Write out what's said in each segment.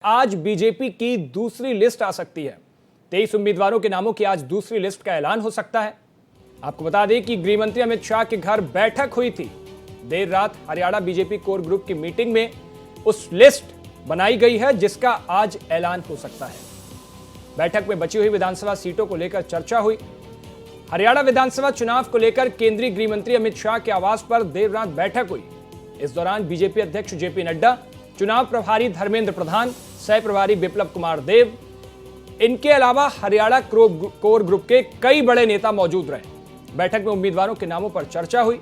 आज बीजेपी की दूसरी लिस्ट आ सकती है। 23 उम्मीदवारों के नामों की आज दूसरी लिस्ट का ऐलान हो सकता है। आपको बता दें कि गृह मंत्री अमित शाह के घर बैठक हुई थी। देर रात हरियाणा बीजेपी कोर ग्रुप की मीटिंग में उस लिस्ट बनाई गई है जिसका आज ऐलान हो सकता है। बैठक में बची हुई विधानसभा सीटों को लेकर चर्चा हुई। हरियाणा विधानसभा चुनाव को लेकर केंद्रीय गृह मंत्री अमित शाह के आवास पर देर रात बैठक हुई। इस दौरान बीजेपी अध्यक्ष जेपी नड्डा, चुनाव प्रभारी धर्मेंद्र प्रधान, सह प्रभारी विप्लव कुमार देव, इनके अलावा हरियाणा कोर ग्रुप के कई बड़े नेता मौजूद रहे। बैठक में उम्मीदवारों के नामों पर चर्चा हुई।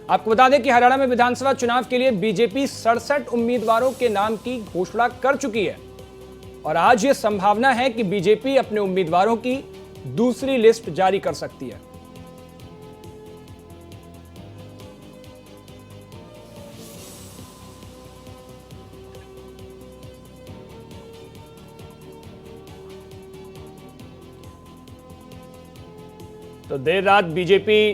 आपको बता दें कि हरियाणा में विधानसभा चुनाव के लिए बीजेपी 67 उम्मीदवारों के नाम की घोषणा कर चुकी है और आज यह संभावना है कि बीजेपी अपने उम्मीदवारों की दूसरी लिस्ट जारी कर सकती है। तो देर रात बीजेपी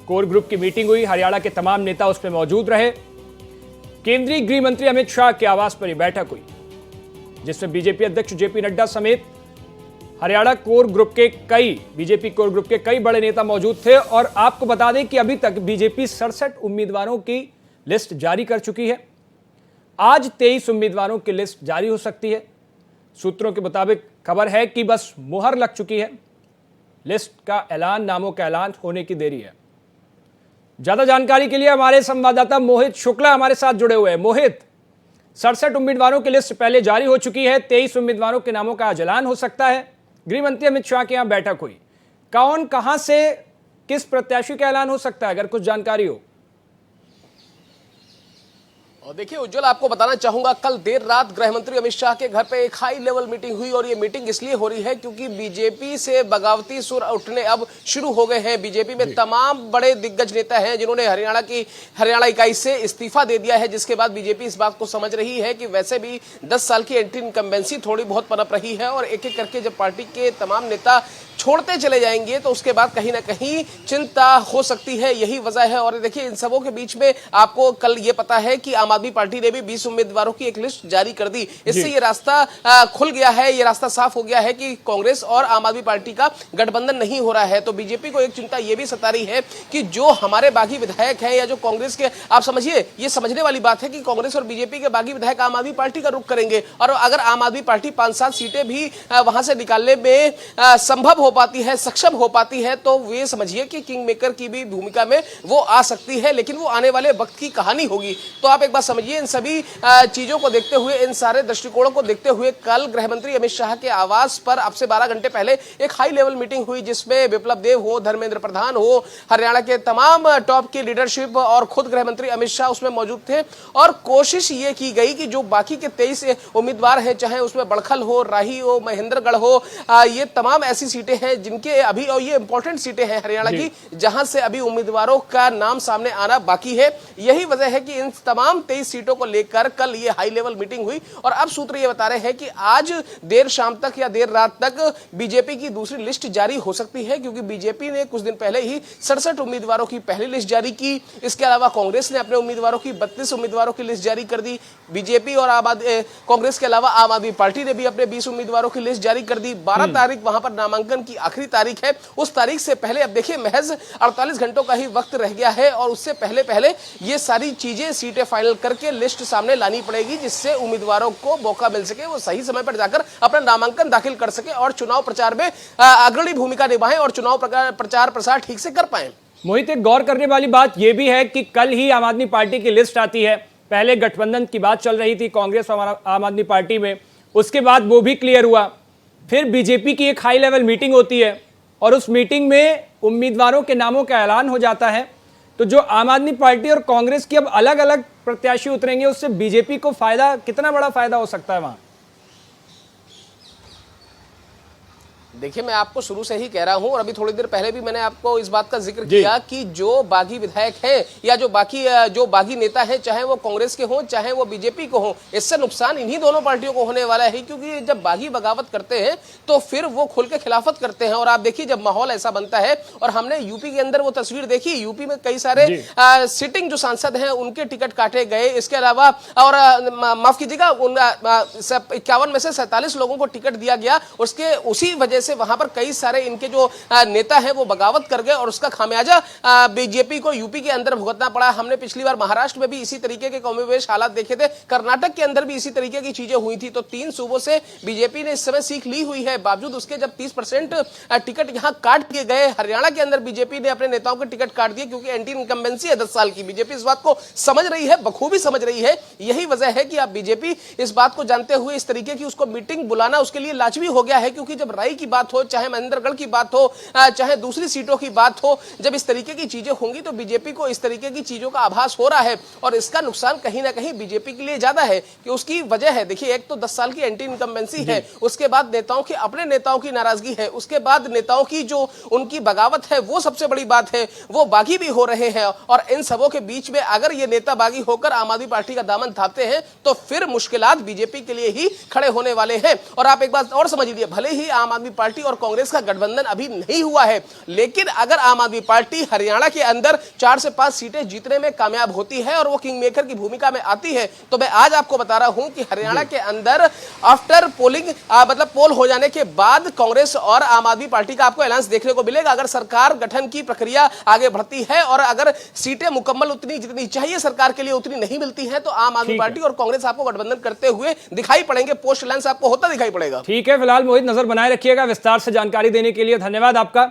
कोर ग्रुप की मीटिंग हुई। हरियाणा के तमाम नेता उसमें मौजूद रहे। केंद्रीय गृह मंत्री अमित शाह के आवास पर यह बैठक हुई जिसमें बीजेपी अध्यक्ष जेपी नड्डा समेत हरियाणा कोर ग्रुप के बीजेपी कोर ग्रुप के कई बड़े नेता मौजूद थे। और आपको बता दें कि अभी तक बीजेपी 67 उम्मीदवारों की लिस्ट जारी कर चुकी है। आज 23 उम्मीदवारों की लिस्ट जारी हो सकती है। सूत्रों के मुताबिक खबर है कि बस मुहर लग चुकी है। लिस्ट का ऐलान, नामों का ऐलान होने की देरी है। ज्यादा जानकारी के लिए हमारे संवाददाता मोहित शुक्ला हमारे साथ जुड़े हुए हैं। मोहित, 67 उम्मीदवारों की लिस्ट पहले जारी हो चुकी है। 23 उम्मीदवारों के नामों का आज ऐलान हो सकता है। गृह मंत्री अमित शाह के यहां बैठक हुई। कौन, कहां से, किस प्रत्याशी का ऐलान हो सकता है, अगर कुछ जानकारी हो? और देखिए उज्जवल, आपको बताना चाहूंगा, कल देर रात गृह मंत्री अमित शाह के घर पे एक हाई लेवल मीटिंग हुई और ये मीटिंग इसलिए हो रही है क्योंकि बीजेपी से बगावती सुर उठने अब शुरू हो गए हैं। बीजेपी में तमाम बड़े दिग्गज नेता हैं जिन्होंने हरियाणा इकाई से इस्तीफा दे दिया है, जिसके बाद बीजेपी इस बात को समझ रही है कि वैसे भी 10 साल की एंटी इनकम्बेंसी थोड़ी बहुत पनप रही है और एक एक करके जब पार्टी के तमाम नेता छोड़ते चले जाएंगे तो उसके बाद कहीं ना कहीं चिंता हो सकती है। यही वजह है। और देखिए इन सबों के बीच में आपको कल ये पता है कि आम आदमी पार्टी ने भी 20 उम्मीदवारों की एक लिस्ट जारी कर दी। इससे ये रास्ता खुल गया है, ये रास्ता साफ हो गया है कि कांग्रेस और आम आदमी पार्टी का गठबंधन नहीं हो रहा है। तो बीजेपी को एक चिंता ये भी सता रही है कि जो हमारे बागी विधायक हैं या जो कांग्रेस के, आप समझिए, ये समझने वाली बात है कि कांग्रेस और बीजेपी के बागी विधायक आम आदमी पार्टी का रुख करेंगे और अगर आम आदमी पार्टी 5-7 सीटें भी वहां से निकालने में संभव हो पाती है, सक्षम हो पाती है, तो वे समझिए कि किंग मेकर की भी भूमिका में वो आ सकती है। लेकिन वो आने वाले वक्त की कहानी होगी। तो आप एक बात समझिए, इन सभी चीजों को देखते हुए, इन सारे दृष्टिकोणों को देखते हुए कल गृह मंत्री अमित शाह के आवास पर अब से 12 घंटे पहले एक हाई लेवल मीटिंग हुई जिसमें विप्लव देव हो, धर्मेंद्र प्रधान हो, हरियाणा के तमाम टॉप की लीडरशिप और खुद गृह मंत्री अमित शाह उसमें मौजूद थे। और कोशिश ये की गई कि जो बाकी के 23 उम्मीदवार हैं, चाहे उसमें बड़खल हो, राही हो, महेंद्रगढ़ हो, ये तमाम ऐसी सीटें हैं जिनके अभी, और ये इंपॉर्टेंट सीटें हैं हरियाणा की, जहां से अभी उम्मीदवारों का नाम सामने आना बाकी है। यही वजह है कि इन तमाम 23 सीटों को लेकर कल ये हाई लेवल मीटिंग हुई और अब सूत्र ये बता रहे हैं कि आज देर शाम तक या देर रात तक बीजेपी की दूसरी लिस्ट जारी हो सकती है, क्योंकि बीजेपी ने कुछ दिन पहले ही 67 उम्मीदवारों की पहली लिस्ट जारी की। इसके अलावा कांग्रेस ने अपने उम्मीदवारों की 32 उम्मीदवारों की लिस्ट जारी कर दी। बीजेपी और कांग्रेस के अलावा आम आदमी पार्टी ने भी अपने 20 उम्मीदवारों की लिस्ट जारी कर दी। 12 तारीख वहां पर नामांकन की आखिरी तारीख है। उस तारीख से पहले अब देखिए महज 48 घंटों का ही वक्त रह गया है और उससे पहले ये सारी चीजें, सीटें फाइनल करके लिस्ट सामने लानी पड़ेगी, जिससे उम्मीदवारों को मौका मिल सके, वो सही समय पर जाकर अपना नामांकन दाखिल कर सके और चुनाव प्रचार में अग्रणी भूमिका निभाएं और चुनाव प्रचार प्रसार ठीक से कर पाए। मोहित, एक गौर करने वाली बात यह भी है कि कल ही आम आदमी पार्टी की लिस्ट आती है। पहले गठबंधन की बात चल रही थी कांग्रेस और आम आदमी पार्टी में, उसके बाद वो भी क्लियर हुआ। फिर बीजेपी की एक हाई लेवल मीटिंग होती है और उस मीटिंग में उम्मीदवारों के नामों का ऐलान हो जाता है। तो जो आम आदमी पार्टी और कांग्रेस की अब अलग अलग प्रत्याशी उतरेंगे, उससे बीजेपी को फायदा, कितना बड़ा फायदा हो सकता है वहां? देखिए, मैं आपको शुरू से ही कह रहा हूं और अभी थोड़ी देर पहले भी मैंने आपको इस बात का जिक्र किया कि जो बागी विधायक हैं या जो बागी नेता हैं, चाहे वो कांग्रेस के हों चाहे वो बीजेपी को हों, इससे नुकसान इन्हीं दोनों पार्टियों को होने वाला है, क्योंकि जब बागी बगावत करते हैं तो फिर वो खुल के खिलाफत करते हैं। और आप देखिए, जब माहौल ऐसा बनता है, और हमने यूपी के अंदर वो तस्वीर देखी, यूपी में कई सारे सिटिंग जो सांसद हैं उनके टिकट काटे गए। इसके अलावा और माफ कीजिएगा, 51 में से 47 लोगों को टिकट दिया गया। उसके उसी वजह से वहां पर कई सारे इनके जो नेता हैं वो बगावत कर गए और उसका खामियाजा बीजेपी को यूपी के अंदर भुगतना पड़ा। हमने पिछली बार महाराष्ट्र में भी इसी तरीके के कमोबेश हालात देखे थे, कर्नाटक के अंदर भी इसी तरीके की चीजें हुई थी। तो 3 सूबों से बीजेपी ने इस समय सीख ली हुई है, बावजूद उसके जब 30% टिकट यहां काट दिए गए। हरियाणा के अंदर बीजेपी ने अपने नेताओं के टिकट काट दिए, क्योंकि एंटी इनकम्बेंसी है 10 साल की। बीजेपी इस बात को समझ रही है, बखूबी समझ रही है। यही वजह है कि आप बीजेपी इस बात को जानते हुए इस तरीके की उसको मीटिंग बुलाना उसके लिए लाजमी हो गया है, क्योंकि जब राई की बात हो, चाहे महेंद्रगढ़ की बात हो, चाहे दूसरी सीटों की बात हो, जब इस तरीके की चीजें होंगी तो बीजेपी को इस तरीके की चीजों का आभास हो रहा है। और इसका नुकसान कहीं ना कहीं बीजेपी के लिए ज्यादा है, कि उसकी वजह है, देखिए, एक तो 10 साल की एंटी इनकम्बेंसी है, उसके बाद नेताओं की, अपने नेताओं की नाराजगी है, उसके बाद नेताओं की जो उनकी बगावत है वो सबसे बड़ी बात है। वो बागी भी हो रहे हैं, और इन सबों के बीच में अगर ये नेता बागी होकर आम आदमी पार्टी का दामन थामते हैं तो फिर मुश्किलात बीजेपी के लिए ही खड़े होने वाले हैं। और आप एक बात और समझ लीजिए, भले ही आम आदमी पार्टी और कांग्रेस का गठबंधन अभी नहीं हुआ है, लेकिन अगर आम आदमी पार्टी हरियाणा के अंदर 4 से 5 सीटें जीतने में कामयाब होती है और वो किंग मेकर की भूमिका में आती है, तो मैं आज आपको बता रहा हूं कि हरियाणा के अंदर आफ्टर पोलिंग मतलब पोल हो जाने के बाद कांग्रेस और आम आदमी पार्टी का आपको एलायंस देखने को मिलेगा। अगर सरकार गठन की प्रक्रिया आगे बढ़ती है और अगर सीटें मुकम्मल उतनी जितनी चाहिए सरकार के लिए उतनी नहीं मिलती है, तो आम आदमी पार्टी और कांग्रेस आपको गठबंधन करते हुए दिखाई पड़ेंगे, पोस्ट एलायंस आपको होता दिखाई पड़ेगा। ठीक है, फिलहाल मोहित नजर बनाए रखिएगा। विस्तार से जानकारी देने के लिए धन्यवाद आपका।